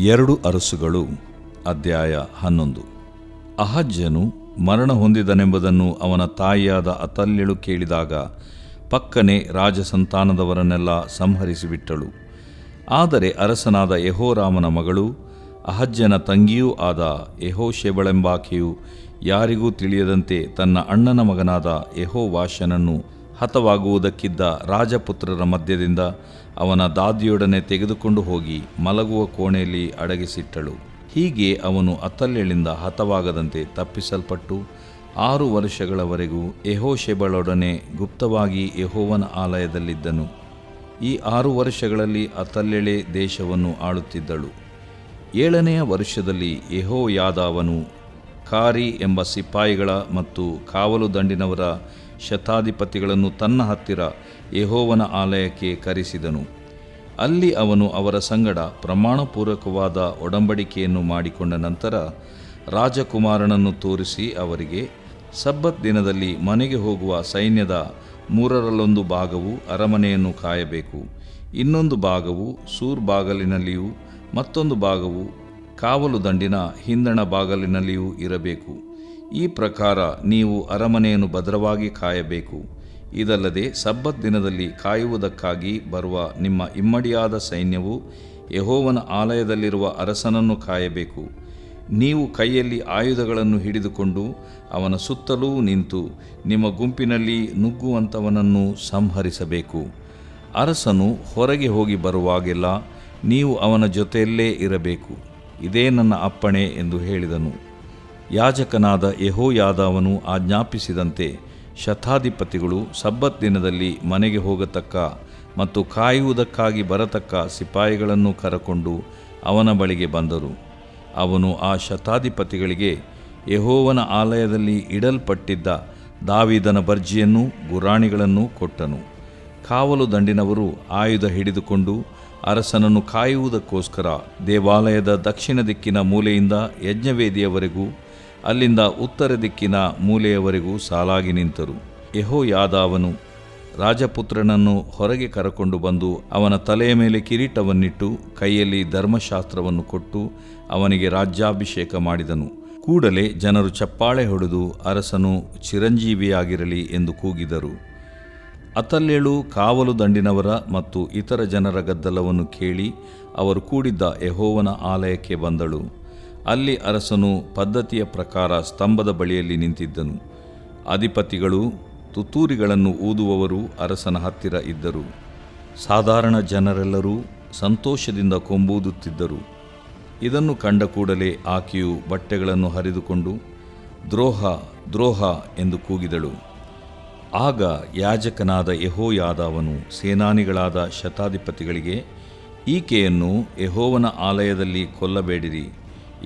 ಎರಡು ಅರಸುಗಳು ಅಧ್ಯಾಯ 11. ಅಹಜ್ಯನು ಮರಣ ಹೊಂದಿದನೆಂಬುದನ್ನು ಅವನ ತಾಯಿಯಾದ ಅತಲ್ಯಳು ಕೇಳಿದಾಗ ಪಕ್ಕನೆ ರಾಜಸಂತಾನದವರನ್ನೆಲ್ಲ ಸಂಹರಿಸಿಬಿಟ್ಟಳು. ಆದರೆ ಅರಸನಾದ ಯೆಹೋರಾಮನ ಮಗಳು ಅಹಜ್ಯನ ತಂಗಿಯೂ ಆದ ಯೆಹೋಷೆಬಳೆಂಬಾಕೆಯು ಯಾರಿಗೂ ತಿಳಿಯದಂತೆ ತನ್ನ ಅಣ್ಣನ ಮಗನಾದ ಯೆಹೋವಾಷನನ್ನು ಹತವಾಗುವುದಕ್ಕಿದ್ದ ರಾಜಪುತ್ರರ ಮಧ್ಯದಿಂದ ಅವನ ದಾದಿಯೊಡನೆ ತೆಗೆದುಕೊಂಡು ಹೋಗಿ ಮಲಗುವ ಕೋಣೆಯಲ್ಲಿ ಅಡಗಿಸಿಟ್ಟಳು. ಹೀಗೆ ಅವನು ಅತಲ್ಯಳಿಂದ ಹತವಾಗದಂತೆ ತಪ್ಪಿಸಲ್ಪಟ್ಟು 6 ವರ್ಷಗಳವರೆಗೂ ಯೆಹೋಷೆಬಳೊಡನೆ ಗುಪ್ತವಾಗಿ ಯೆಹೋವನ ಆಲಯದಲ್ಲಿದ್ದನು. ಈ 6 ವರ್ಷಗಳಲ್ಲಿ ಅತಲ್ಯಳೇ ದೇಶವನ್ನು ಆಳುತ್ತಿದ್ದಳು. 7ನೆಯ ವರ್ಷದಲ್ಲಿ ಯೆಹೋಯಾದಾವನು ಕಾರಿ ಎಂಬ ಸಿಪಾಯಿಗಳ ಮತ್ತು ಕಾವಲು ದಂಡಿನವರ ಶತಾಧಿಪತಿಗಳನ್ನು ತನ್ನ ಹತ್ತಿರ ಯೆಹೋವನ ಆಲಯಕ್ಕೆ ಕರೆಸಿದನು. ಅಲ್ಲಿ ಅವನು ಅವರ ಸಂಗಡ ಪ್ರಮಾಣಪೂರ್ವಕವಾದ ಒಡಂಬಡಿಕೆಯನ್ನು ಮಾಡಿಕೊಂಡ ನಂತರ ರಾಜಕುಮಾರನನ್ನು ತೋರಿಸಿ ಅವರಿಗೆ, ಸಬ್ಬತ್ ದಿನದಲ್ಲಿ ಮನೆಗೆ ಹೋಗುವ ಸೈನ್ಯದ 1/3 ಭಾಗವು ಅರಮನೆಯನ್ನು ಕಾಯಬೇಕು, ಇನ್ನೊಂದು ಭಾಗವು ಸೂರ್ ಬಾಗಲಿನಲ್ಲಿಯೂ ಮತ್ತೊಂದು ಭಾಗವು ಕಾವಲು ದಂಡಿನ ಹಿಂದಣ ಬಾಗಲಿನಲ್ಲಿಯೂ ಇರಬೇಕು. ಈ ಪ್ರಕಾರ ನೀವು ಅರಮನೆಯನ್ನು ಭದ್ರವಾಗಿ ಕಾಯಬೇಕು. ಇದಲ್ಲದೆ ಸಬ್ಬತ್ ದಿನದಲ್ಲಿ ಕಾಯುವುದಕ್ಕಾಗಿ ಬರುವ ನಿಮ್ಮ ಇಮ್ಮಡಿಯಾದ ಸೈನ್ಯವು ಯೆಹೋವನ ಆಲಯದಲ್ಲಿರುವ ಅರಸನನ್ನು ಕಾಯಬೇಕು. ನೀವು ಕೈಯಲ್ಲಿ ಆಯುಧಗಳನ್ನು ಹಿಡಿದುಕೊಂಡು ಅವನ ಸುತ್ತಲೂ ನಿಂತು ನಿಮ್ಮ ಗುಂಪಿನಲ್ಲಿ ನುಗ್ಗುವಂಥವನನ್ನು ಸಂಹರಿಸಬೇಕು. ಅರಸನು ಹೊರಗೆ ಹೋಗಿ ಬರುವಾಗೆಲ್ಲ ನೀವು ಅವನ ಜೊತೆಯಲ್ಲೇ ಇರಬೇಕು. ಇದೇ ನನ್ನ ಅಪ್ಪಣೆ ಎಂದು ಹೇಳಿದನು. ಯಾಜಕನಾದ ಯೆಹೋಯಾದಾವನು ಆಜ್ಞಾಪಿಸಿದಂತೆ ಶತಾಧಿಪತಿಗಳು ಸಬ್ಬತ್ ದಿನದಲ್ಲಿ ಮನೆಗೆ ಹೋಗತಕ್ಕ ಮತ್ತು ಕಾಯುವುದಕ್ಕಾಗಿ ಬರತಕ್ಕ ಸಿಪಾಯಿಗಳನ್ನು ಕರಕೊಂಡು ಅವನ ಬಳಿಗೆ ಬಂದರು. ಅವನು ಆ ಶತಾಧಿಪತಿಗಳಿಗೆ ಯೆಹೋವನ ಆಲಯದಲ್ಲಿ ಇಡಲ್ಪಟ್ಟಿದ್ದ ದಾವೀದನ ಬರ್ಜಿಯನ್ನೂ ಗುರಾಣಿಗಳನ್ನು ಕೊಟ್ಟನು. ಕಾವಲು ದಂಡಿನವರು ಆಯುಧ ಹಿಡಿದುಕೊಂಡು ಅರಸನನ್ನು ಕಾಯುವುದಕ್ಕೋಸ್ಕರ ದೇವಾಲಯದ ದಕ್ಷಿಣ ದಿಕ್ಕಿನ ಮೂಲೆಯಿಂದ ಯಜ್ಞವೇದಿಯವರೆಗೂ ಅಲ್ಲಿಂದ ಉತ್ತರ ದಿಕ್ಕಿನ ಮೂಲೆಯವರೆಗೂ ಸಾಲಾಗಿ ನಿಂತರು. ಯೆಹೋಯಾದಾವನು ರಾಜಪುತ್ರನನ್ನು ಹೊರಗೆ ಕರಕೊಂಡು ಬಂದು ಅವನ ತಲೆಯ ಮೇಲೆ ಕಿರೀಟವನ್ನಿಟ್ಟು ಕೈಯಲ್ಲಿ ಧರ್ಮಶಾಸ್ತ್ರವನ್ನು ಕೊಟ್ಟು ಅವನಿಗೆ ರಾಜ್ಯಾಭಿಷೇಕ ಮಾಡಿದನು. ಕೂಡಲೇ ಜನರು ಚಪ್ಪಾಳೆ ಹೊಡೆದು ಅರಸನು ಚಿರಂಜೀವಿಯಾಗಿರಲಿ ಎಂದು ಕೂಗಿದರು. ಅತಲ್ಯಳು ಕಾವಲು ದಂಡಿನವರ ಮತ್ತು ಇತರ ಜನರ ಗದ್ದಲವನ್ನು ಕೇಳಿ ಅವರು ಕೂಡಿದ್ದ ಯೆಹೋವನ ಆಲಯಕ್ಕೆ ಬಂದಳು. ಅಲ್ಲಿ ಅರಸನು ಪದ್ಧತಿಯ ಪ್ರಕಾರ ಸ್ತಂಭದ ಬಳಿಯಲ್ಲಿ ನಿಂತಿದ್ದನು. ಅಧಿಪತಿಗಳು ತುತ್ತೂರಿಗಳನ್ನು ಊದುವವರು ಅರಸನ ಹತ್ತಿರ ಇದ್ದರು. ಸಾಧಾರಣ ಜನರೆಲ್ಲರೂ ಸಂತೋಷದಿಂದ ಕೊಂಬೂದುತ್ತಿದ್ದರು. ಇದನ್ನು ಕಂಡ ಕೂಡಲೇ ಆಕೆಯು ಬಟ್ಟೆಗಳನ್ನು ಹರಿದುಕೊಂಡು ದ್ರೋಹ ದ್ರೋಹ ಎಂದು ಕೂಗಿದಳು. ಆಗ ಯಾಜಕನಾದ ಯೆಹೋಯಾದಾವನು ಸೇನಾನಿಗಳಾದ ಶತಾಧಿಪತಿಗಳಿಗೆ, ಈಕೆಯನ್ನು ಯೆಹೋವನ ಆಲಯದಲ್ಲಿ ಕೊಲ್ಲಬೇಡಿರಿ.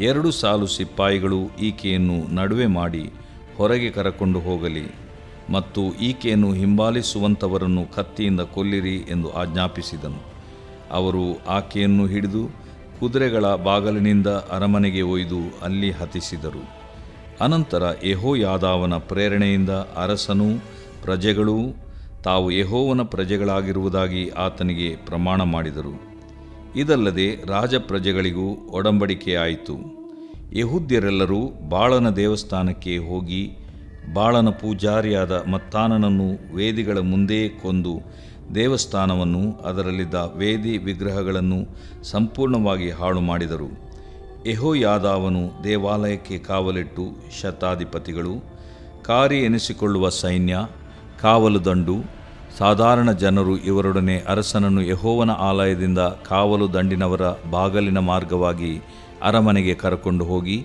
2 ಸಾಲು ಸಿಪಾಯಿಗಳು ಈಕೆಯನ್ನು ನಡುವೆ ಮಾಡಿ ಹೊರಗೆ ಕರಕೊಂಡು ಹೋಗಲಿ ಮತ್ತು ಈಕೆಯನ್ನು ಹಿಂಬಾಲಿಸುವಂಥವರನ್ನು ಕತ್ತಿಯಿಂದ ಕೊಲ್ಲಿರಿ ಎಂದು ಆಜ್ಞಾಪಿಸಿದನು. ಅವರು ಆಕೆಯನ್ನು ಹಿಡಿದು ಕುದುರೆಗಳ ಬಾಗಲಿನಿಂದ ಅರಮನೆಗೆ ಒಯ್ದು ಅಲ್ಲಿ ಹತಿಸಿದರು. ಅನಂತರ ಯೆಹೋಯಾದಾವನ ಪ್ರೇರಣೆಯಿಂದ ಅರಸನೂ ಪ್ರಜೆಗಳೂ ತಾವು ಯೆಹೋವನ ಪ್ರಜೆಗಳಾಗಿರುವುದಾಗಿ ಆತನಿಗೆ ಪ್ರಮಾಣ ಮಾಡಿದರು. ಇದಲ್ಲದೆ ರಾಜಪ್ರಜೆಗಳಿಗೂ ಒಡಂಬಡಿಕೆಯಾಯಿತು. ಯೆಹೂದ್ಯರೆಲ್ಲರೂ ಬಾಳನ ದೇವಸ್ಥಾನಕ್ಕೆ ಹೋಗಿ ಬಾಳನ ಪೂಜಾರಿಯಾದ ಮತ್ತಾನನನ್ನು ವೇದಿಗಳ ಮುಂದೆ ಕೊಂದು ದೇವಸ್ಥಾನವನ್ನು ಅದರಲ್ಲಿದ್ದ ವೇದಿ ವಿಗ್ರಹಗಳನ್ನು ಸಂಪೂರ್ಣವಾಗಿ ಹಾಳು ಮಾಡಿದರು. ಯೆಹೋಯಾದಾವನು ದೇವಾಲಯಕ್ಕೆ ಕಾವಲಿಟ್ಟು ಶತಾಧಿಪತಿಗಳು, ಕಾರಿ ಎನಿಸಿಕೊಳ್ಳುವ ಸೈನ್ಯ, ಕಾವಲು ದಂಡು, ಸಾಧಾರಣ ಜನರು ಇವರೊಡನೆ ಅರಸನನ್ನು ಯೆಹೋವನ ಆಲಯದಿಂದ ಕಾವಲು ದಂಡಿನವರ ಬಾಗಲಿನ ಮಾರ್ಗವಾಗಿ ಅರಮನೆಗೆ ಕರಕೊಂಡು ಹೋಗಿ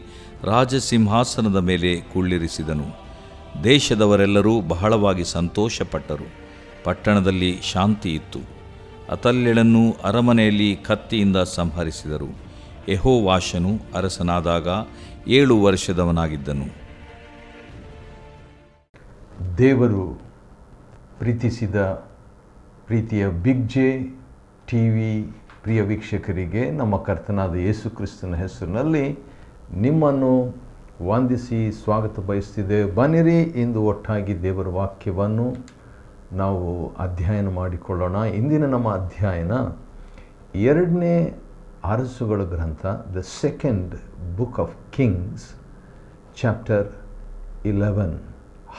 ರಾಜಸಿಂಹಾಸನದ ಮೇಲೆ ಕುಳ್ಳಿರಿಸಿದನು. ದೇಶದವರೆಲ್ಲರೂ ಬಹಳವಾಗಿ ಸಂತೋಷಪಟ್ಟರು. ಪಟ್ಟಣದಲ್ಲಿ ಶಾಂತಿ ಇತ್ತು. ಅತಲ್ಯಳನ್ನು ಅರಮನೆಯಲ್ಲಿ ಕತ್ತಿಯಿಂದ ಸಂಹರಿಸಿದರು. ಯೆಹೋವಾಷನು ಅರಸನಾದಾಗ 7 ವರ್ಷದವನಾಗಿದ್ದನು. ದೇವರು ಪ್ರೀತಿಸಿದ ಪ್ರೀತಿಯ ಬಿಗ್ ಜೆ ಟಿವಿ ಪ್ರಿಯ ವೀಕ್ಷಕರಿಗೆ ನಮ್ಮ ಕರ್ತನಾದ ಯೇಸು ಕ್ರಿಸ್ತನ ಹೆಸರಿನಲ್ಲಿ ನಿಮ್ಮನ್ನು ವಂದಿಸಿ ಸ್ವಾಗತ ಬಯಸ್ತಿದೆ. ಬನ್ನಿರಿ, ಇಂದು ಒಟ್ಟಾಗಿ ದೇವರ ವಾಕ್ಯವನ್ನು ನಾವು ಅಧ್ಯಯನ ಮಾಡಿಕೊಳ್ಳೋಣ. ಇಂದಿನ ನಮ್ಮ ಅಧ್ಯಯನ 2ನೇ ಅರಸುಗಳ ಗ್ರಂಥ, the second book of Kings, chapter 11,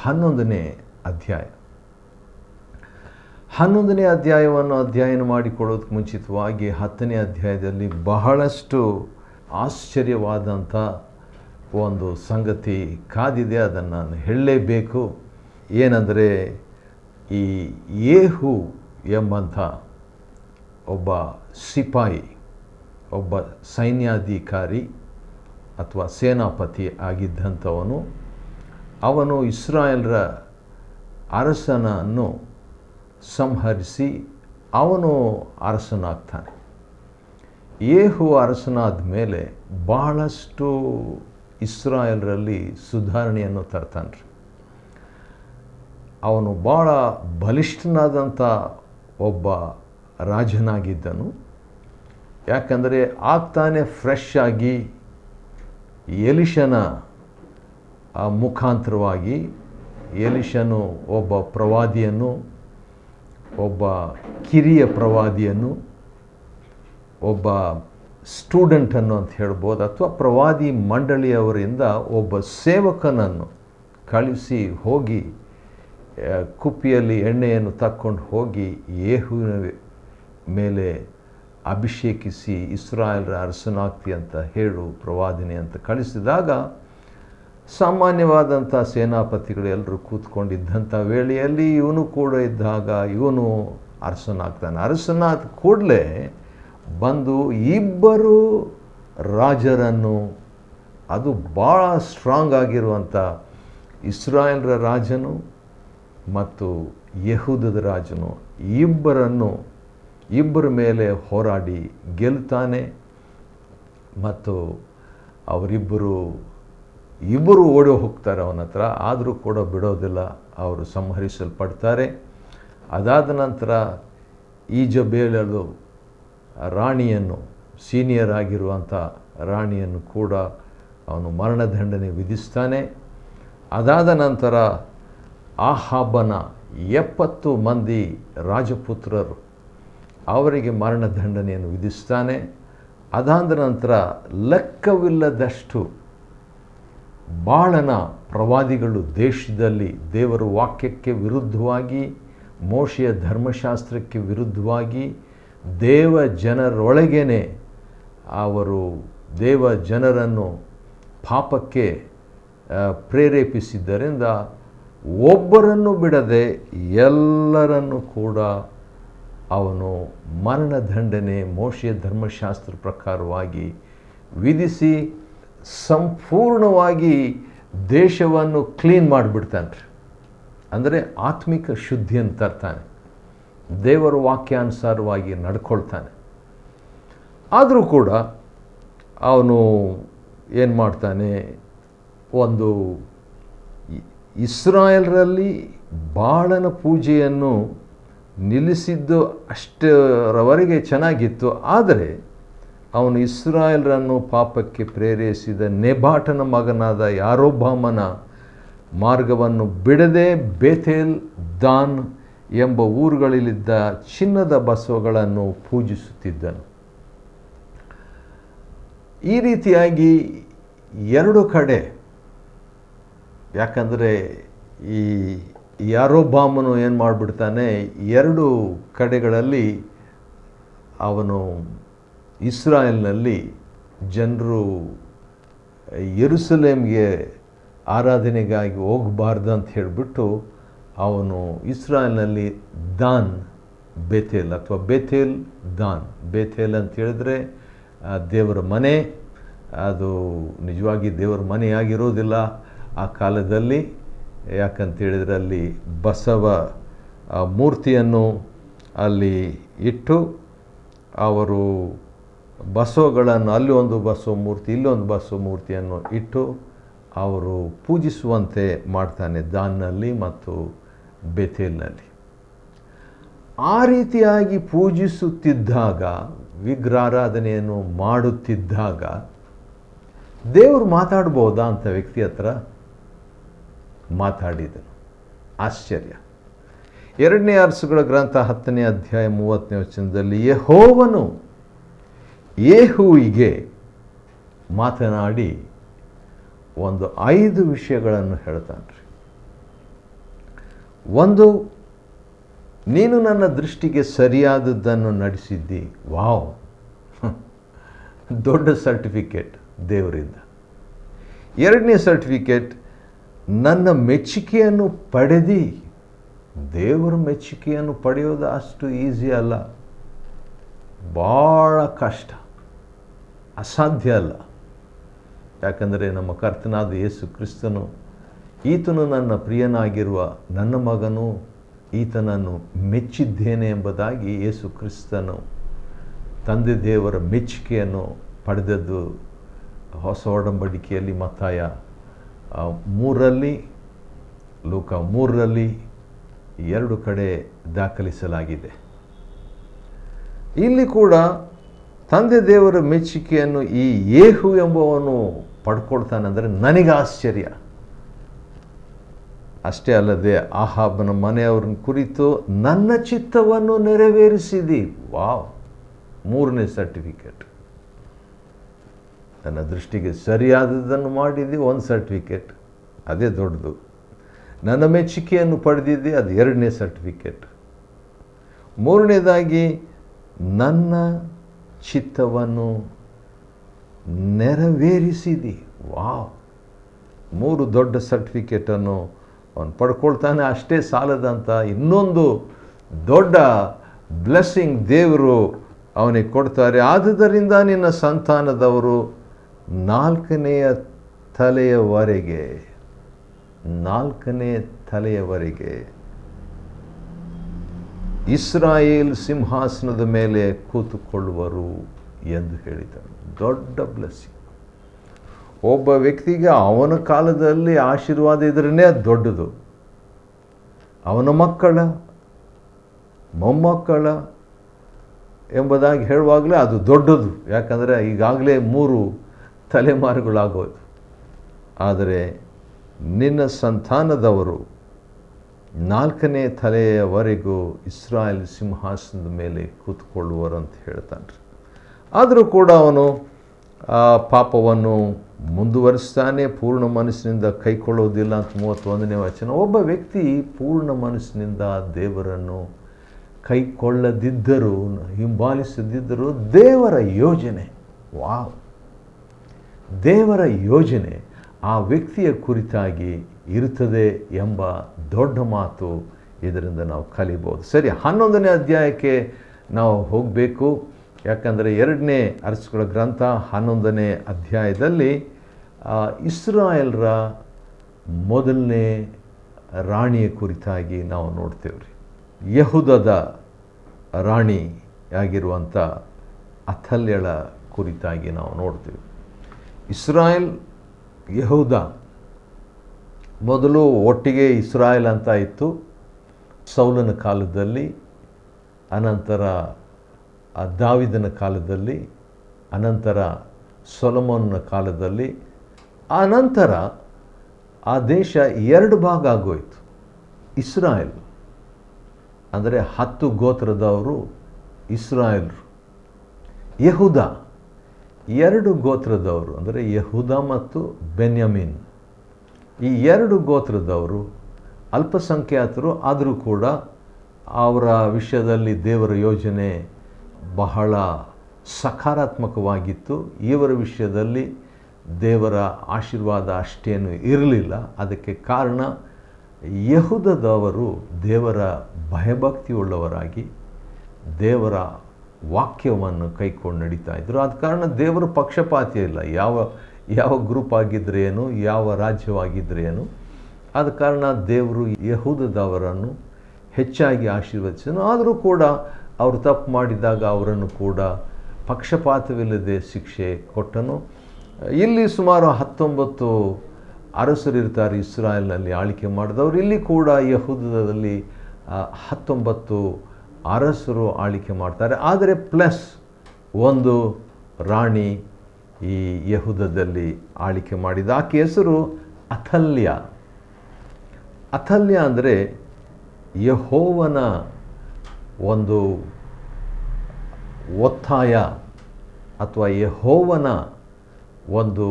11ನೇ ಅಧ್ಯಾಯ. 11ನೇ ಅಧ್ಯಾಯವನ್ನು ಅಧ್ಯಯನ ಮಾಡಿಕೊಳ್ಳೋದಕ್ಕೆ ಮುಂಚಿತವಾಗಿ 10ನೇ ಅಧ್ಯಾಯದಲ್ಲಿ ಬಹಳಷ್ಟು ಆಶ್ಚರ್ಯವಾದಂಥ ಒಂದು ಸಂಗತಿ ಕಾದಿದೆ. ಅದನ್ನು ನಾನು ಹೇಳಲೇಬೇಕು. ಏನಂದರೆ, ಈ ಯೇಹು ಎಂಬಂಥ ಒಬ್ಬ ಸಿಪಾಯಿ, ಒಬ್ಬ ಸೈನ್ಯಾಧಿಕಾರಿ ಅಥವಾ ಸೇನಾಪತಿ ಆಗಿದ್ದಂಥವನು, ಅವನು ಇಸ್ರಾಯೇಲ್ರ ಅರಸನನ್ನು ಸಂಹರಿಸಿ ಅವನು ಅರಸನಾಗ್ತಾನೆ. ಯೇಹು ಅರಸನಾದ ಮೇಲೆ ಬಹಳಷ್ಟು ಇಸ್ರಾಯೇಲ್ರಲ್ಲಿ ಸುಧಾರಣೆಯನ್ನು ತರ್ತಾನೆ. ಅವನು ಭಾಳ ಬಲಿಷ್ಠನಾದಂಥ ಒಬ್ಬ ರಾಜನಾಗಿದ್ದನು. ಯಾಕಂದರೆ ಆಗ್ತಾನೆ ಫ್ರೆಶ್ ಆಗಿ ಎಲಿಷನ ಮುಖಾಂತರವಾಗಿ, ಎಲಿಷನು ಒಬ್ಬ ಪ್ರವಾದಿಯನ್ನು, ಒಬ್ಬ ಕಿರಿಯ ಪ್ರವಾದಿಯನ್ನು, ಒಬ್ಬ ಸ್ಟೂಡೆಂಟನ್ನು ಅಂತ ಹೇಳ್ಬೋದು, ಅಥವಾ ಪ್ರವಾದಿ ಮಂಡಳಿಯವರಿಂದ ಒಬ್ಬ ಸೇವಕನನ್ನು ಕಳಿಸಿ ಹೋಗಿ ಕುಪ್ಪಿಯಲ್ಲಿ ಎಣ್ಣೆಯನ್ನು ತಕ್ಕೊಂಡು ಹೋಗಿ ಯೇಹುವಿನ ಮೇಲೆ ಅಭಿಷೇಕಿಸಿ ಇಸ್ರಾಯೇಲ್ರ ಅರಸನಾಗ್ತಿ ಅಂತ ಹೇಳು ಪ್ರವಾದಿನಿ ಅಂತ ಕಳಿಸಿದಾಗ, ಸಾಮಾನ್ಯವಾದಂಥ ಸೇನಾಪತಿಗಳು ಎಲ್ಲರೂ ಕೂತ್ಕೊಂಡಿದ್ದಂಥ ವೇಳೆಯಲ್ಲಿ ಇವನು ಕೂಡ ಇದ್ದಾಗ ಇವನು ಅರಸನಾಗ್ತಾನೆ. ಅರಸನಾದ ಕೂಡಲೇ ಬಂದು ಇಬ್ಬರು ರಾಜರನ್ನು, ಅದು ಭಾಳ ಸ್ಟ್ರಾಂಗ್ ಆಗಿರುವಂಥ ಇಸ್ರಾಯೇಲ್ರ ರಾಜನು ಮತ್ತು ಯೆಹೂದದ ರಾಜನು, ಇಬ್ಬರ ಮೇಲೆ ಹೋರಾಡಿ ಗೆಲ್ತಾನೆ. ಮತ್ತು ಅವರಿಬ್ಬರು ಓಡಿ ಹೋಗ್ತಾರೆ ಅವನ ಹತ್ರ. ಆದರೂ ಕೂಡ ಬಿಡೋದಿಲ್ಲ, ಅವರು ಸಂಹರಿಸಲ್ಪಡ್ತಾರೆ. ಅದಾದ ನಂತರ ಈಜಬೇಲಳು ರಾಣಿಯನ್ನು, ಸೀನಿಯರ್ ಆಗಿರುವಂಥ ರಾಣಿಯನ್ನು ಕೂಡ ಅವನು ಮರಣದಂಡನೆ ವಿಧಿಸ್ತಾನೆ. ಅದಾದ ನಂತರ ಆಹಾಬನ 70 ಮಂದಿ ರಾಜಪುತ್ರರು, ಅವರಿಗೆ ಮರಣದಂಡನೆಯನ್ನು ವಿಧಿಸ್ತಾನೆ. ಅದಾದ ನಂತರ ಲೆಕ್ಕವಿಲ್ಲದಷ್ಟು ಬಾಳನ ಪ್ರವಾದಿಗಳು ದೇಶದಲ್ಲಿ ದೇವರ ವಾಕ್ಯಕ್ಕೆ ವಿರುದ್ಧವಾಗಿ, ಮೋಶೆಯ ಧರ್ಮಶಾಸ್ತ್ರಕ್ಕೆ ವಿರುದ್ಧವಾಗಿ, ದೇವ ಜನರೊಳಗೇನೆ ಅವರು ದೇವ ಜನರನ್ನು ಪಾಪಕ್ಕೆ ಪ್ರೇರೇಪಿಸಿದ್ದರಿಂದ ಒಬ್ಬರನ್ನು ಬಿಡದೆ ಎಲ್ಲರನ್ನು ಕೂಡ ಅವನು ಮರಣದಂಡನೆ ಮೋಶೆಯ ಧರ್ಮಶಾಸ್ತ್ರ ಪ್ರಕಾರವಾಗಿ ವಿಧಿಸಿ ಸಂಪೂರ್ಣವಾಗಿ ದೇಶವನ್ನು ಕ್ಲೀನ್ ಮಾಡಿಬಿಡ್ತಾನೆ. ಅಂದರೆ ಆತ್ಮಿಕ ಶುದ್ಧಿಯನ್ನು ತರ್ತಾನೆ, ದೇವರ ವಾಕ್ಯಾನುಸಾರವಾಗಿ ನಡ್ಕೊಳ್ತಾನೆ. ಆದರೂ ಕೂಡ ಅವನು ಏನು ಮಾಡ್ತಾನೆ, ಒಂದು ಇಸ್ರಾಯೇಲ್ರಲ್ಲಿ ಬಾಳನ ಪೂಜೆಯನ್ನು ನಿಲ್ಲಿಸಿದ್ದು ಅಷ್ಟರವರೆಗೆ ಚೆನ್ನಾಗಿತ್ತು. ಆದರೆ ಅವನು ಇಸ್ರಾಯೇಲರನ್ನು ಪಾಪಕ್ಕೆ ಪ್ರೇರೇಪಿಸಿದ ನೆಬಾಟನ ಮಗನಾದ ಯಾರೊಬ್ಬಾಮನ ಮಾರ್ಗವನ್ನು ಬಿಡದೆ ಬೇತೇಲ್, ದಾನ್ ಎಂಬ ಊರುಗಳಲ್ಲಿದ್ದ ಚಿನ್ನದ ಬಸವಗಳನ್ನು ಪೂಜಿಸುತ್ತಿದ್ದನು. ಈ ರೀತಿಯಾಗಿ ಎರಡು ಕಡೆ, ಯಾಕಂದರೆ ಈ ಯಾರೊಬ್ಬಾಮನು ಏನು ಮಾಡಿಬಿಡ್ತಾನೆ, ಎರಡು ಕಡೆಗಳಲ್ಲಿ ಅವನು ಇಸ್ರಾಯೇಲ್ನಲ್ಲಿ ಜನರು ಯೆರೂಸಲೇಮ್ಗೆ ಆರಾಧನೆಗಾಗಿ ಹೋಗಬಾರ್ದು ಅಂತ ಹೇಳಿಬಿಟ್ಟು ಅವನು ಇಸ್ರಾಯೇಲ್ನಲ್ಲಿ ದಾನ್ ಬೇತೇಲ್ ಅಥವಾ ಬೇತೇಲ್ ದಾನ್, ಬೇತೇಲ್ ಅಂತ ಹೇಳಿದ್ರೆ ದೇವರ ಮನೆ, ಅದು ನಿಜವಾಗಿ ದೇವರ ಮನೆಯಾಗಿರೋದಿಲ್ಲ ಆ ಕಾಲದಲ್ಲಿ. ಯಾಕಂತೇಳಿದರೆ ಅಲ್ಲಿ ಬಸವ ಮೂರ್ತಿಯನ್ನು ಅಲ್ಲಿ ಇಟ್ಟು ಅವರು ಬಸವಗಳನ್ನು, ಅಲ್ಲಿ ಒಂದು ಬಸವ ಮೂರ್ತಿ, ಇಲ್ಲೊಂದು ಬಸವ ಮೂರ್ತಿಯನ್ನು ಇಟ್ಟು ಅವರು ಪೂಜಿಸುವಂತೆ ಮಾಡ್ತಾನೆ ದಾನ್ನಲ್ಲಿ ಮತ್ತು ಬೇತೇಲ್ನಲ್ಲಿ. ಆ ರೀತಿಯಾಗಿ ಪೂಜಿಸುತ್ತಿದ್ದಾಗ, ವಿಗ್ರಹಾರಾಧನೆಯನ್ನು ಮಾಡುತ್ತಿದ್ದಾಗ ದೇವರು ಮಾತಾಡ್ಬೋದಾ ಅಂತ ವ್ಯಕ್ತಿ ಹತ್ರ ಮಾತಾಡಿದನು. ಆಶ್ಚರ್ಯ. 2ನೇ ಅರಸುಗಳ ಗ್ರಂಥ 10ನೇ ಅಧ್ಯಾಯ 30ನೇ ವಚನದಲ್ಲಿ, ಯೆಹೋವನು ಯೇಹುವಿಗೆ ಮಾತನಾಡಿ ಒಂದು 5 ವಿಷಯಗಳನ್ನು ಹೇಳ್ತಾನೆ. ಒಂದು, ನೀನು ನನ್ನ ದೃಷ್ಟಿಗೆ ಸರಿಯಾದದ್ದನ್ನು ನಡೆಸಿದ್ದಿ. ವಾವ್, ದೊಡ್ಡ ಸರ್ಟಿಫಿಕೇಟ್ ದೇವರಿಂದ. 2ನೇ ಸರ್ಟಿಫಿಕೇಟ್, ನನ್ನ ಮೆಚ್ಚುಗೆಯನ್ನು ಪಡೆದಿ. ದೇವರ ಮೆಚ್ಚುಗೆಯನ್ನು ಪಡೆಯೋದು ಅಷ್ಟು ಈಸಿ ಅಲ್ಲ, ಭಾಳ ಕಷ್ಟ, ಅಸಾಧ್ಯ ಅಲ್ಲ. ಯಾಕಂದರೆ ನಮ್ಮ ಕರ್ತನಾದ ಯೇಸು ಕ್ರಿಸ್ತನು, ಈತನು ನನ್ನ ಪ್ರಿಯನಾಗಿರುವ ನನ್ನ ಮಗನು, ಈತನನ್ನು ಮೆಚ್ಚಿದ್ದೇನೆ ಎಂಬುದಾಗಿ ಯೇಸು ಕ್ರಿಸ್ತನು ತಂದೆ ದೇವರ ಮೆಚ್ಚುಗೆಯನ್ನು ಪಡೆದದ್ದು ಹೊಸ ಒಡಂಬಡಿಕೆಯಲ್ಲಿ ಮತ್ತಾಯ 3ರಲ್ಲಿ, ಲೂಕ 3ರಲ್ಲಿ 2 ಕಡೆ ದಾಖಲಿಸಲಾಗಿದೆ. ಇಲ್ಲಿ ಕೂಡ ತಂದೆ ದೇವರ ಮೆಚ್ಚುಗೆಯನ್ನು ಈ ಯೇಹು ಎಂಬವನು ಪಡ್ಕೊಳ್ತಾನೆಂದರೆ ನನಗೆ ಆಶ್ಚರ್ಯ. ಅಷ್ಟೇ ಅಲ್ಲದೆ ಆಹಾಬನ ಮನೆಯವ್ರನ್ನ ಕುರಿತು ನನ್ನ ಚಿತ್ತವನ್ನು ನೆರವೇರಿಸಿದಿ. ವಾವ್, 3ನೇ ಸರ್ಟಿಫಿಕೇಟ್. ನನ್ನ ದೃಷ್ಟಿಗೆ ಸರಿಯಾದದ್ದನ್ನು ಮಾಡಿದ್ದಿ, 1 ಸರ್ಟಿಫಿಕೇಟ್, ಅದೇ ದೊಡ್ಡದು. ನನ್ನ ಮೆಚ್ಚುಗೆಯನ್ನು ಪಡೆದಿದ್ದಿ, ಅದು 2ನೇ ಸರ್ಟಿಫಿಕೇಟ್. 3ನೇದಾಗಿ ನನ್ನ ಚಿತ್ತವನ್ನು ನೆರವೇರಿಸಿದಿ. ವಾವ್, 3 ದೊಡ್ಡ ಸರ್ಟಿಫಿಕೇಟನ್ನು ಅವನು ಪಡ್ಕೊಳ್ತಾನೆ. ಅಷ್ಟೇ ಸಾಲದಂತ ಇನ್ನೊಂದು ದೊಡ್ಡ ಬ್ಲೆಸ್ಸಿಂಗ್ ದೇವರು ಅವನಿಗೆ ಕೊಡ್ತಾರೆ. ಆದುದರಿಂದ ನಿನ್ನ ಸಂತಾನದವರು 4ನೇ ತಲೆಯವರೆಗೆ ಇಸ್ರಾಯೇಲ್ ಸಿಂಹಾಸನದ ಮೇಲೆ ಕೂತುಕೊಳ್ಳುವರು ಎಂದು ಹೇಳಿದರು. ದೊಡ್ಡ ಬ್ಲೆಸ್ಸಿಂಗ್. ಒಬ್ಬ ವ್ಯಕ್ತಿಗೆ ಅವನ ಕಾಲದಲ್ಲಿ ಆಶೀರ್ವಾದ ಇದ್ರೇ ಅದು ದೊಡ್ಡದು. ಅವನ ಮಕ್ಕಳ ಮೊಮ್ಮಕ್ಕಳ ಎಂಬುದಾಗಿ ಹೇಳುವಾಗಲೇ ಅದು ದೊಡ್ಡದು. ಯಾಕಂದರೆ ಈಗಾಗಲೇ 3 ತಲೆಮಾರುಗಳಾಗೋದು. ಆದರೆ ನಿನ್ನ ಸಂತಾನದವರು 4ನೇ ತಲೆಯವರೆಗೂ ಇಸ್ರಾಯೇಲ್ ಸಿಂಹಾಸನದ ಮೇಲೆ ಕೂತ್ಕೊಳ್ಳುವರು ಅಂತ ಹೇಳ್ತಾನೆ. ಆದರೂ ಕೂಡ ಅವನು ಪಾಪವನ್ನು ಮುಂದುವರಿಸ್ತಾನೆ, ಪೂರ್ಣ ಮನಸ್ಸಿನಿಂದ ಕೈಕೊಳ್ಳೋದಿಲ್ಲ ಅಂತ 31ನೇ ವಚನ. ಒಬ್ಬ ವ್ಯಕ್ತಿ ಪೂರ್ಣ ಮನಸ್ಸಿನಿಂದ ದೇವರನ್ನು ಕೈಕೊಳ್ಳದಿದ್ದರೂ, ಹಿಂಬಾಲಿಸದಿದ್ದರೂ ದೇವರ ಯೋಜನೆ, ವಾವ್, ದೇವರ ಯೋಜನೆ ಆ ವ್ಯಕ್ತಿಯ ಕುರಿತಾಗಿ ಇರುತ್ತದೆ ಎಂಬ ದೊಡ್ಡ ಮಾತು ಇದರಿಂದ ನಾವು ಕಲಿಬೋದು. ಸರಿ, 11ನೇ ಅಧ್ಯಾಯಕ್ಕೆ ನಾವು ಹೋಗಬೇಕು. ಯಾಕಂದರೆ 2ನೇ ಅರಸುಗಳ ಗ್ರಂಥ 11ನೇ ಅಧ್ಯಾಯದಲ್ಲಿ ಇಸ್ರಾಯೇಲ್ರ ಮೊದಲನೇ ರಾಣಿಯ ಕುರಿತಾಗಿ ನಾವು ನೋಡ್ತೇವೆ ರೀ. ಯೆಹೂದದ ರಾಣಿಯಾಗಿರುವಂಥ ಅಥಲ್ಯಳ ಕುರಿತಾಗಿ ನಾವು ನೋಡ್ತೀವಿ. ಇಸ್ರಾಯೇಲ್, ಯೆಹೂದ ಮೊದಲು ಒಟ್ಟಿಗೆ ಇಸ್ರಾಯೇಲ್ ಅಂತ ಇತ್ತು. ಸೌಲನ ಕಾಲದಲ್ಲಿ, ಅನಂತರ ದಾವಿದನ ಕಾಲದಲ್ಲಿ, ಅನಂತರ ಸೊಲೊಮೋನನ ಕಾಲದಲ್ಲಿ, ಅನಂತರ ಆ ದೇಶ 2 ಭಾಗ ಆಗೋಯಿತು. ಇಸ್ರಾಯೇಲ್ ಅಂದರೆ 10 ಗೋತ್ರದವರು ಇಸ್ರಾಯೇಲ್ರು. ಯೆಹೂದ 2 ಗೋತ್ರದವರು ಅಂದರೆ ಯೆಹೂದ ಮತ್ತು ಬೆನ್ಯಾಮೀನ್. ಈ 2 ಗೋತ್ರದವರು ಅಲ್ಪಸಂಖ್ಯಾತರು. ಆದರೂ ಕೂಡ ಅವರ ವಿಷಯದಲ್ಲಿ ದೇವರ ಯೋಜನೆ ಬಹಳ ಸಕಾರಾತ್ಮಕವಾಗಿತ್ತು. ಇವರ ವಿಷಯದಲ್ಲಿ ದೇವರ ಆಶೀರ್ವಾದ ಅಷ್ಟೇನು ಇರಲಿಲ್ಲ. ಅದಕ್ಕೆ ಕಾರಣ ಯೆಹೂದದವರು ದೇವರ ಭಯಭಕ್ತಿಯುಳ್ಳವರಾಗಿ ದೇವರ ವಾಕ್ಯವನ್ನು ಕೈಕೊಂಡು ನಡೀತಾ ಇದ್ದರು. ಆದ ಕಾರಣ ದೇವರ ಪಕ್ಷಪಾತಿ ಇಲ್ಲ. ಯಾವ ಗ್ರೂಪ್ ಆಗಿದ್ರೇನು, ಯಾವ ರಾಜ್ಯವಾಗಿದ್ರೇನು, ಆದ ಕಾರಣ ದೇವರು ಯೆಹೂದದವರನ್ನು ಹೆಚ್ಚಾಗಿ ಆಶೀರ್ವದಿಸನು. ಆದರೂ ಕೂಡ ಅವರು ತಪ್ಪು ಮಾಡಿದಾಗ ಅವರನ್ನು ಕೂಡ ಪಕ್ಷಪಾತವಿಲ್ಲದೆ ಶಿಕ್ಷೆ ಕೊಟ್ಟನು. ಇಲ್ಲಿ ಸುಮಾರು 19 ಅರಸರಿರ್ತಾರೆ ಇಸ್ರಾಯೇಲ್ನಲ್ಲಿ ಆಳ್ವಿಕೆ ಮಾಡಿದವರು. ಇಲ್ಲಿ ಕೂಡ ಯೆಹೂದದಲ್ಲಿ 19 ಅರಸರು ಆಳ್ವಿಕೆ ಮಾಡ್ತಾರೆ. ಆದರೆ ಪ್ಲಸ್ 1 ರಾಣಿ ಈ ಯೆಹೂದದಲ್ಲಿ ಆಳ್ವಿಕೆ ಮಾಡಿದ. ಆಕೆ ಹೆಸರು ಅಥಲ್ಯ. ಅಥಲ್ಯ ಅಂದರೆ ಯೆಹೋವನ ಒಂದು ಒತ್ತಾಯ ಅಥವಾ ಯೆಹೋವನ ಒಂದು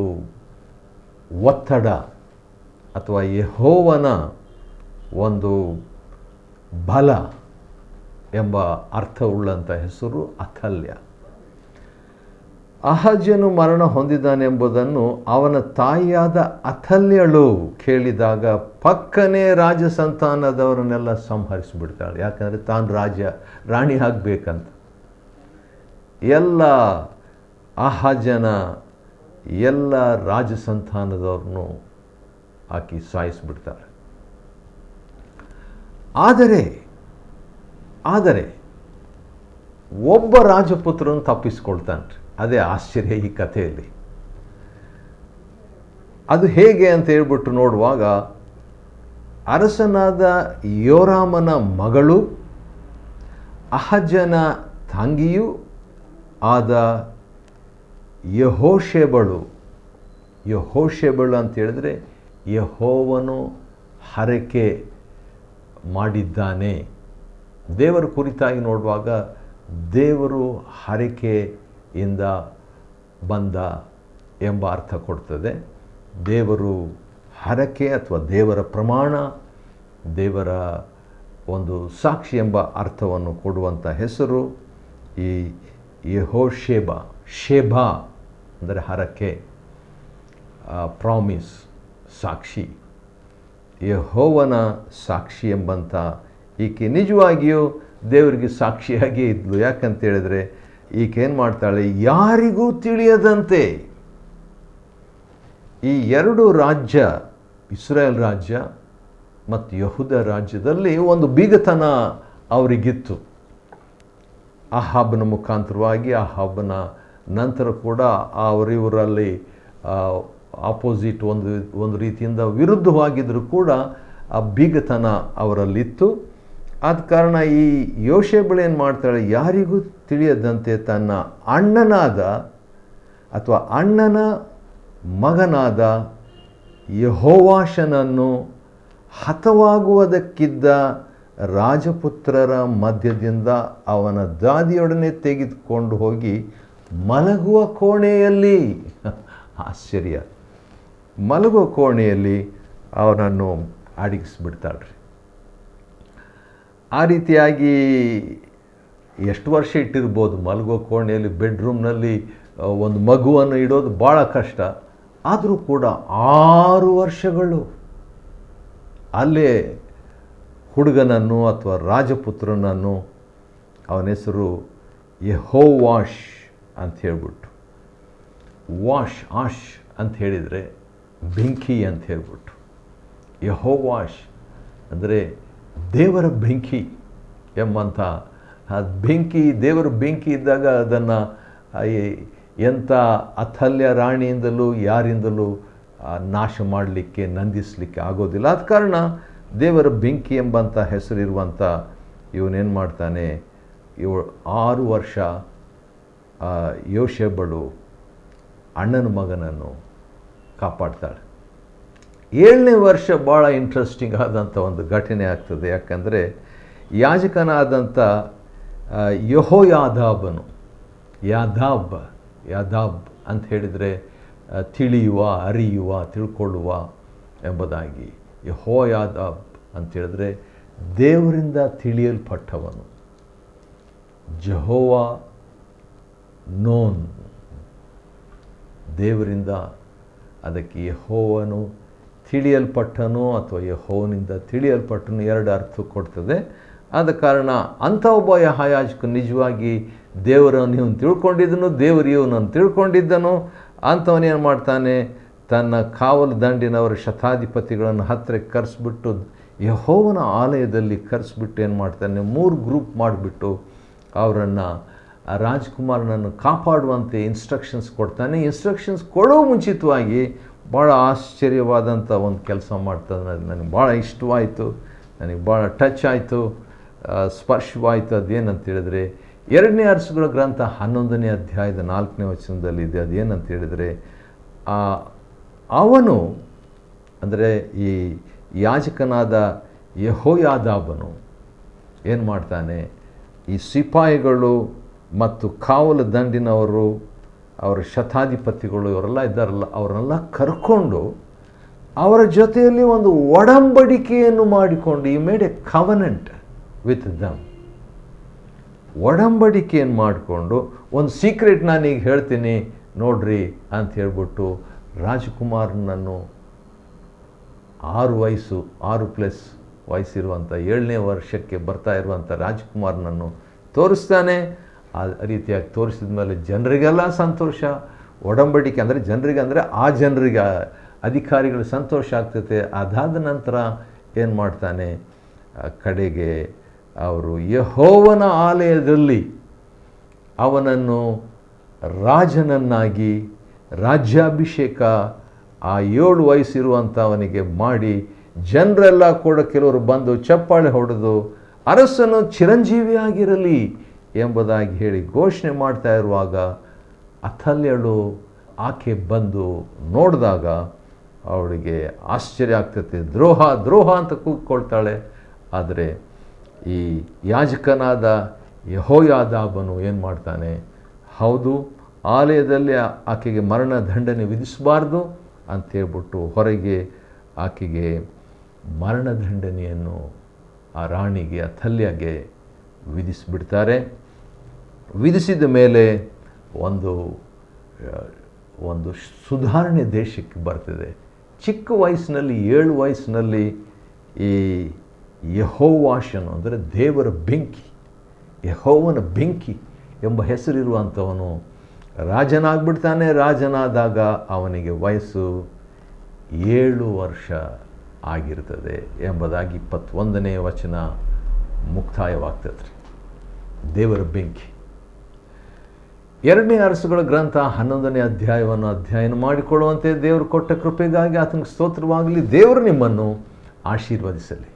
ಒತ್ತಡ ಅಥವಾ ಯೆಹೋವನ ಒಂದು ಬಲ ಎಂಬ ಅರ್ಥವುಳ್ಳಂಥ ಹೆಸರು ಅಥಲ್ಯ. ಅಹಜ್ಯನು ಮರಣ ಹೊಂದಿದ್ದಾನೆಂಬುದನ್ನು ಅವನ ತಾಯಿಯಾದ ಅಥಲ್ಯಳು ಕೇಳಿದಾಗ ಪಕ್ಕನೆ ರಾಜ ಸಂತಾನದವರನ್ನೆಲ್ಲ ಸಂಹರಿಸಿಬಿಡ್ತಾಳೆ. ಯಾಕಂದರೆ ತಾನು ರಾಣಿ ಆಗಬೇಕಂತ. ಎಲ್ಲ ಅಹಜ್ಯನ ಎಲ್ಲ ರಾಜ ಸಂತಾನದವ್ರನ್ನು ಆಕಿ ಸಾಯಿಸಿಬಿಡ್ತಾಳೆ. ಆದರೆ ಒಬ್ಬ ರಾಜಪುತ್ರನು ತಪ್ಪಿಸ್ಕೊಳ್ತಾನೆ. ಅದೇ ಆಶ್ಚರ್ಯ ಈ ಕಥೆಯಲ್ಲಿ. ಅದು ಹೇಗೆ ಅಂತ ಹೇಳ್ಬಿಟ್ಟು ನೋಡುವಾಗ, ಅರಸನಾದ ಯೋರಾಮನ ಮಗಳು ಅಹಜ್ಯನ ತಂಗಿಯೂ ಆದ ಯೆಹೋಷೆಬಳು ಅಂತ ಹೇಳಿದ್ರೆ ಯೆಹೋವನು ಹರಕೆ ಮಾಡಿದ್ದಾನೆ. ದೇವರ ಕುರಿತಾಗಿ ನೋಡುವಾಗ ದೇವರು ಹರಕೆಯಿಂದ ಬಂದ ಎಂಬ ಅರ್ಥ ಕೊಡ್ತದೆ. ದೇವರು ಹರಕೆ ಅಥವಾ ದೇವರ ಪ್ರಮಾಣ, ದೇವರ ಒಂದು ಸಾಕ್ಷಿ ಎಂಬ ಅರ್ಥವನ್ನು ಕೊಡುವಂಥ ಹೆಸರು ಈ ಶೇಬಾ ಅಂದರೆ ಹರಕೆ, ಪ್ರಾಮಿಸ್, ಸಾಕ್ಷಿ. ಯೆಹೋವನ ಸಾಕ್ಷಿ ಎಂಬಂಥ ಈಕೆ ನಿಜವಾಗಿಯೂ ದೇವರಿಗೆ ಸಾಕ್ಷಿಯಾಗಿ ಇದ್ಲು. ಯಾಕಂತ ಹೇಳಿದ್ರೆ ಈಕೆ ಏನು ಮಾಡ್ತಾಳೆ, ಯಾರಿಗೂ ತಿಳಿಯದಂತೆ ಈ ಎರಡು ರಾಜ್ಯ, ಇಸ್ರಾಯೇಲ್ ರಾಜ್ಯ ಮತ್ತು ಯಹೂದ ರಾಜ್ಯದಲ್ಲಿ ಒಂದು ಬೀಗತನ ಅವರಿಗಿತ್ತು. ಅಹಾಬನ ಮುಖಾಂತರವಾಗಿ, ಅಹಾಬನ ನಂತರ ಕೂಡ ಅವರಿವರಲ್ಲಿ ಆಪೋಸಿಟ್ ಒಂದು ರೀತಿಯಿಂದ ವಿರುದ್ಧವಾಗಿದ್ದರೂ ಕೂಡ ಆ ಬೀಗತನ ಅವರಲ್ಲಿತ್ತು. ಆದ ಕಾರಣ ಈ ಯೋಷೇಬಳು ಏನು ಮಾಡ್ತಾಳೆ, ಯಾರಿಗೂ ತಿಳಿಯದಂತೆ ತನ್ನ ಅಣ್ಣನಾದ ಅಥವಾ ಅಣ್ಣನ ಮಗನಾದ ಯೆಹೋವಾಷನನ್ನು ಹತವಾಗುವುದಕ್ಕಿದ್ದ ರಾಜಪುತ್ರರ ಮಧ್ಯದಿಂದ ಅವನ ದಾದಿಯೊಡನೆ ತೆಗೆದುಕೊಂಡು ಹೋಗಿ ಮಲಗುವ ಕೋಣೆಯಲ್ಲಿ, ಆಶ್ಚರ್ಯ, ಮಲಗುವ ಕೋಣೆಯಲ್ಲಿ ಅವನನ್ನು ಅಡಗಿಸ್ಬಿಡ್ತಾಳ್ರಿ. ಆ ರೀತಿಯಾಗಿ ಎಷ್ಟು ವರ್ಷ ಇಟ್ಟಿರ್ಬೋದು ಮಲಗುವ ಕೋಣೆಯಲ್ಲಿ, ಬೆಡ್ರೂಮ್ನಲ್ಲಿ ಒಂದು ಮಗುವನ್ನು ಇಡೋದು ಭಾಳ ಕಷ್ಟ. ಆದರೂ ಕೂಡ 6 ವರ್ಷಗಳು ಅಲ್ಲೇ ಹುಡುಗನನ್ನು ಅಥವಾ ರಾಜಪುತ್ರನನ್ನು, ಅವನ ಹೆಸರು ಯೆಹೋವಾಷ್ ಅಂತ ಹೇಳ್ಬಿಟ್ಟು, ಆಶ್ ಅಂತ ಹೇಳಿದರೆ ಬೆಂಕಿ ಅಂತ ಹೇಳ್ಬಿಟ್ಟು, ಯೆಹೋವಾಷ್ ಅಂದರೆ ದೇವರ ಬೆಂಕಿ ಎಂಬಂಥ ಬೆಂಕಿ. ದೇವರ ಬೆಂಕಿ ಇದ್ದಾಗ ಅದನ್ನು ಎಂಥ ಅಥಲ್ಯ ರಾಣಿಯಿಂದಲೂ ಯಾರಿಂದಲೂ ನಾಶ ಮಾಡಲಿಕ್ಕೆ, ನಂದಿಸಲಿಕ್ಕೆ ಆಗೋದಿಲ್ಲ. ಆದ ಕಾರಣ ದೇವರ ಬೆಂಕಿ ಎಂಬಂಥ ಹೆಸರಿರುವಂಥ ಇವನೇನು ಮಾಡ್ತಾನೆ, 6 ವರ್ಷ ಯೋಷೇಬಳು ಅಣ್ಣನ ಮಗನನ್ನು ಕಾಪಾಡ್ತಾಳೆ. 7ನೇ ವರ್ಷ ಭಾಳ ಇಂಟ್ರೆಸ್ಟಿಂಗ್ ಆದಂಥ ಒಂದು ಘಟನೆ ಆಗ್ತದೆ. ಯಾಕಂದರೆ ಯಾಜಕನಾದಂಥ ಯೆಹೋಯಾದಾಬನು, ಯಾದಾಬ್ ಅಂತ ಹೇಳಿದರೆ ತಿಳಿಯುವ, ಅರಿಯುವ, ತಿಳ್ಕೊಳ್ಳುವ ಎಂಬುದಾಗಿ. ಯೆಹೋಯಾದಾಬ್ ಅಂತ ಹೇಳಿದ್ರೆ ದೇವರಿಂದ ತಿಳಿಯಲ್ಪಟ್ಟವನು. ಜೆಹೋವ ನೋನ್, ದೇವರಿಂದ, ಅದಕ್ಕೆ ಯೆಹೋವನು ತಿಳಿಯಲ್ಪಟ್ಟನು ಅಥವಾ ಯೆಹೋವನಿಂದ ತಿಳಿಯಲ್ಪಟ್ಟನು 2 ಅರ್ಥ ಕೊಡ್ತದೆ. ಆದ ಕಾರಣ ಅಂಥ ಒಬ್ಬ ಯಾಜಕನು ನಿಜವಾಗಿ ದೇವರನ್ನು ಇವನು ತಿಳ್ಕೊಂಡಿದ್ದನು, ದೇವರು ಇವನನ್ನು ತಿಳ್ಕೊಂಡಿದ್ದನು. ಅಂಥವನೇನು ಮಾಡ್ತಾನೆ, ತನ್ನ ಕಾವಲು ದಂಡಿನವರ ಶತಾಧಿಪತಿಗಳನ್ನು ಹತ್ತಿರಕ್ಕೆ ಕರೆಸ್ಬಿಟ್ಟು ಯೆಹೋವನ ಆಲಯದಲ್ಲಿ ಕರೆಸ್ಬಿಟ್ಟು ಏನು ಮಾಡ್ತಾನೆ, 3 ಗ್ರೂಪ್ ಮಾಡಿಬಿಟ್ಟು ಅವರನ್ನು, ರಾಜ್ಕುಮಾರನನ್ನು ಕಾಪಾಡುವಂತೆ ಇನ್ಸ್ಟ್ರಕ್ಷನ್ಸ್ ಕೊಡ್ತಾನೆ. ಇನ್ಸ್ಟ್ರಕ್ಷನ್ಸ್ ಕೊಡೋ ಮುಂಚಿತವಾಗಿ ಭಾಳ ಆಶ್ಚರ್ಯವಾದಂಥ ಒಂದು ಕೆಲಸ ಮಾಡ್ತಾನೆ. ನನಗೆ ಭಾಳ ಇಷ್ಟವಾಯಿತು, ನನಗೆ ಭಾಳ ಟಚ್ ಆಯಿತು, ಸ್ಪರ್ಶವಾಯಿತು. ಅದೇನಂತ ಹೇಳಿದ್ರೆ 2ನೇ ಅರಸುಗಳ ಗ್ರಂಥ 11ನೇ ಅಧ್ಯಾಯದ 4ನೇ ವಚನದಲ್ಲಿದೆ. ಅದೇನಂತ ಹೇಳಿದರೆ, ಅವನು ಅಂದರೆ ಈ ಯಾಜಕನಾದ ಯೆಹೋಯಾದಾಬನು ಏನು ಮಾಡ್ತಾನೆ, ಈ ಸಿಪಾಯಿಗಳು ಮತ್ತು ಕಾವಲು ದಂಡಿನವರು ಅವರ ಶತಾಧಿಪತಿಗಳು ಇವರೆಲ್ಲ ಇದ್ದಾರಲ್ಲ, ಅವರನ್ನೆಲ್ಲ ಕರ್ಕೊಂಡು ಅವರ ಜೊತೆಯಲ್ಲಿ ಒಂದು ಒಡಂಬಡಿಕೆಯನ್ನು ಮಾಡಿಕೊಂಡು, he made A covenant with them. ಒಡಂಬಡಿಕೆಯನ್ನು ಮಾಡಿಕೊಂಡು ಒಂದು ಸೀಕ್ರೆಟ್ ನಾನೀಗ ಹೇಳ್ತೀನಿ ನೋಡ್ರಿ ಅಂತ ಹೇಳ್ಬಿಟ್ಟು ರಾಜಕುಮಾರನನ್ನು 6+ ವಯಸ್ಸಿರುವಂಥ 7ನೇ ವರ್ಷಕ್ಕೆ ಬರ್ತಾ ಇರುವಂಥ ರಾಜಕುಮಾರನನ್ನು ತೋರಿಸ್ತಾನೆ. ಆ ರೀತಿಯಾಗಿ ತೋರಿಸಿದ ಮೇಲೆ ಜನರಿಗೆಲ್ಲ ಸಂತೋಷ. ಒಡಂಬಡಿಕೆ ಅಂದರೆ ಜನರಿಗೆ, ಅಂದರೆ ಆ ಜನರಿಗೆ, ಅಧಿಕಾರಿಗಳು ಸಂತೋಷ ಆಗ್ತೈತೆ. ಅದಾದ ನಂತರ ಏನು ಮಾಡ್ತಾನೆ, ಕಡೆಗೆ ಅವರು ಯೆಹೋವನ ಆಲಯದಲ್ಲಿ ಅವನನ್ನು ರಾಜನನ್ನಾಗಿ ರಾಜ್ಯಾಭಿಷೇಕ ಆ 7 ವಯಸ್ಸಿರುವಂಥವನಿಗೆ ಮಾಡಿ, ಜನರೆಲ್ಲ ಕೂಡ ಕೆಲವರು ಬಂದು ಚಪ್ಪಾಳೆ ಹೊಡೆದು ಅರಸನು ಚಿರಂಜೀವಿಯಾಗಿರಲಿ ಎಂಬುದಾಗಿ ಹೇಳಿ ಘೋಷಣೆ ಮಾಡ್ತಾ ಇರುವಾಗ ಅಥಲ್ಯಳು ಆಕೆ ಬಂದು ನೋಡಿದಾಗ ಅವಳಿಗೆ ಆಶ್ಚರ್ಯ ಆಗ್ತೈತೆ. ದ್ರೋಹ ದ್ರೋಹ ಅಂತ ಕೂಗ್ಕೊಳ್ತಾಳೆ. ಆದರೆ ಈ ಯಾಜಕನಾದ ಯೆಹೋಯಾದಾಬನು ಏನು ಮಾಡ್ತಾನೆ, ಹೌದು ಆಲಯದಲ್ಲಿ ಆಕೆಗೆ ಮರಣ ದಂಡನೆ ವಿಧಿಸಬಾರ್ದು ಅಂತೇಳ್ಬಿಟ್ಟು ಹೊರಗೆ ಆಕೆಗೆ ಮರಣದಂಡನೆಯನ್ನು ಆ ರಾಣಿಗೆ, ಅಥಲ್ಯಗೆ ವಿಧಿಸಿಬಿಡ್ತಾರೆ. ವಿಧಿಸಿದ ಮೇಲೆ ಒಂದು ಸುಧಾರಣೆ ದೇಶಕ್ಕೆ ಬರ್ತದೆ. ಚಿಕ್ಕ ವಯಸ್ಸಿನಲ್ಲಿ 7 ವಯಸ್ಸಿನಲ್ಲಿ ಈ ಯೆಹೋವಾಷನು ಅಂದರೆ ದೇವರ ಬೆಂಕಿ, ಯೆಹೋವನ ಬೆಂಕಿ ಎಂಬ ಹೆಸರಿರುವಂಥವನು ರಾಜನಾಗ್ಬಿಡ್ತಾನೆ. ರಾಜನಾದಾಗ ಅವನಿಗೆ ವಯಸ್ಸು 7 ವರ್ಷ ಆಗಿರ್ತದೆ ಎಂಬುದಾಗಿ 21ನೇ ವಚನ ಮುಕ್ತಾಯವಾಗ್ತದೆ. ದೇವರ ಬೆಂಕಿ. 2ನೇ ಅರಸುಗಳ ಗ್ರಂಥ 11ನೇ ಅಧ್ಯಾಯವನ್ನು ಅಧ್ಯಯನ ಮಾಡಿಕೊಳ್ಳುವಂತೆ ದೇವರು ಕೊಟ್ಟ ಕೃಪೆಗಾಗಿ ಆತನಿಗೆ ಸ್ತೋತ್ರವಾಗಲಿ. ದೇವರು ನಿಮ್ಮನ್ನು ಆಶೀರ್ವದಿಸಲಿ.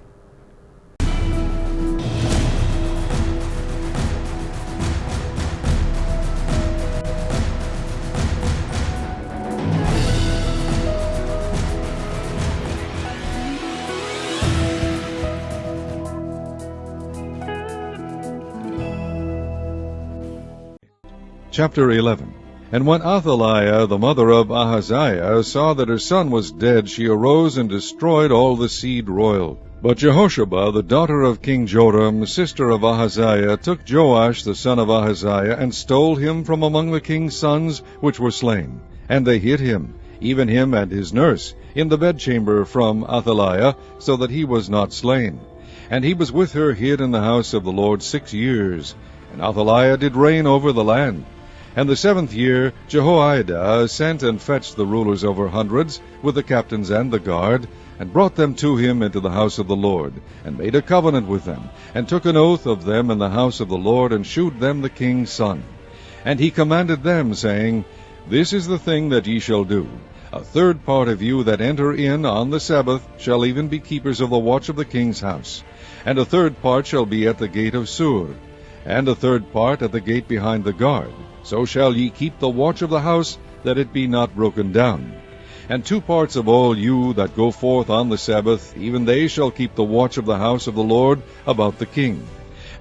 Chapter 11. And when Athaliah, the mother of Ahaziah, saw that her son was dead, she arose and destroyed all the seed royal. But Jehosheba, the daughter of King Joram, sister of Ahaziah, took Joash the son of Ahaziah, and stole him from among the king's sons which were slain. And they hid him, even him and his nurse, in the bedchamber from Athaliah, so that he was not slain. And he was with her hid in the house of the Lord 6 years. And Athaliah did reign over the land. And the 7th year Jehoiada sent and fetched the rulers over hundreds, with the captains and the guard, and brought them to him into the house of the Lord, and made a covenant with them, and took an oath of them in the house of the Lord, and shewed them the king's son. And he commanded them, saying, This is the thing that ye shall do. A 3rd part of you that enter in on the Sabbath shall even be keepers of the watch of the king's house. And a 3rd part shall be at the gate of Sur, and a 3rd part at the gate behind the guard. So shall ye keep the watch of the house, that it be not broken down. And 2 parts of all you that go forth on the Sabbath, even they shall keep the watch of the house of the Lord about the king.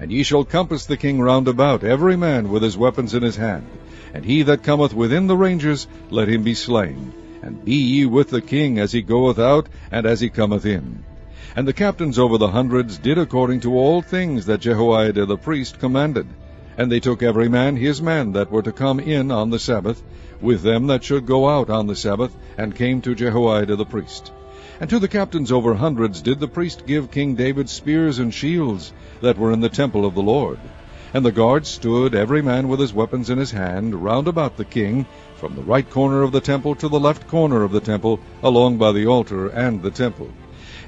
And ye shall compass the king round about, every man with his weapons in his hand. And he that cometh within the ranges, let him be slain. And be ye with the king as he goeth out, and as he cometh in. And the captains over the hundreds did according to all things that Jehoiada the priest commanded. And they took every man his men that were to come in on the Sabbath, with them that should go out on the Sabbath, and came to Jehoiada the priest. And to the captains over hundreds did the priest give King David spears and shields that were in the temple of the Lord. And the guards stood every man with his weapons in his hand round about the king, from the right corner of the temple to the left corner of the temple, along by the altar and the temple.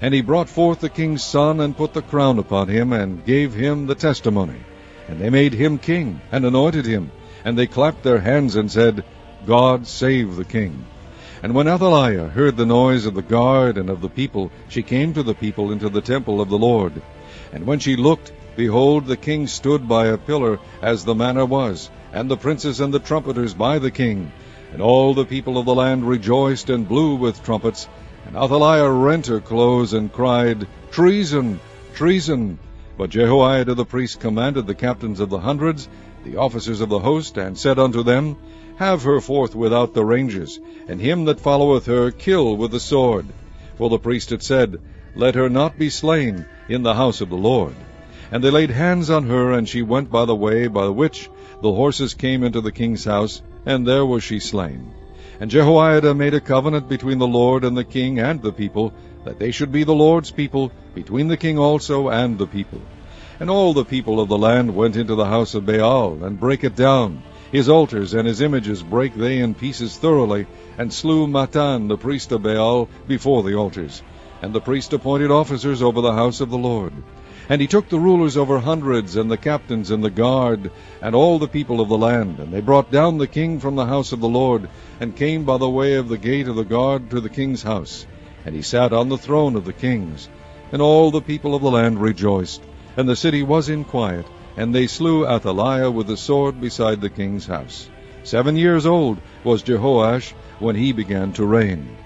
And he brought forth the king's son, and put the crown upon him, and gave him the testimony. And they made him king, and anointed him. And they clapped their hands, and said, God save the king. And when Athaliah heard the noise of the guard and of the people, she came to the people into the temple of the Lord. And when she looked, behold, the king stood by a pillar, as the manner was, and the princes and the trumpeters by the king. And all the people of the land rejoiced and blew with trumpets. And Athaliah rent her clothes, and cried, Treason! Treason! But Jehoiada the priest commanded the captains of the hundreds, the officers of the host, and said unto them, have her forth without the ranges, and him that followeth her kill with the sword. For the priest had said, Let her not be slain in the house of the Lord. And they laid hands on her, and she went by the way by which the horses came into the king's house, and there was she slain. And Jehoiada made a covenant between the Lord and the king and the people, that they should be the Lord's people, between the king also and the people. And all the people of the land went into the house of Baal, and brake it down. His altars and his images brake they in pieces thoroughly, and slew Mattan the priest of Baal before the altars. And the priest appointed officers over the house of the Lord. And he took the rulers over hundreds, and the captains, and the guard, and all the people of the land. And they brought down the king from the house of the Lord, and came by the way of the gate of the guard to the king's house. And he sat on the throne of the kings. And all the people of the land rejoiced, and the city was in quiet, and they slew Athaliah with the sword beside the king's house. 7 years old was Jehoash when he began to reign.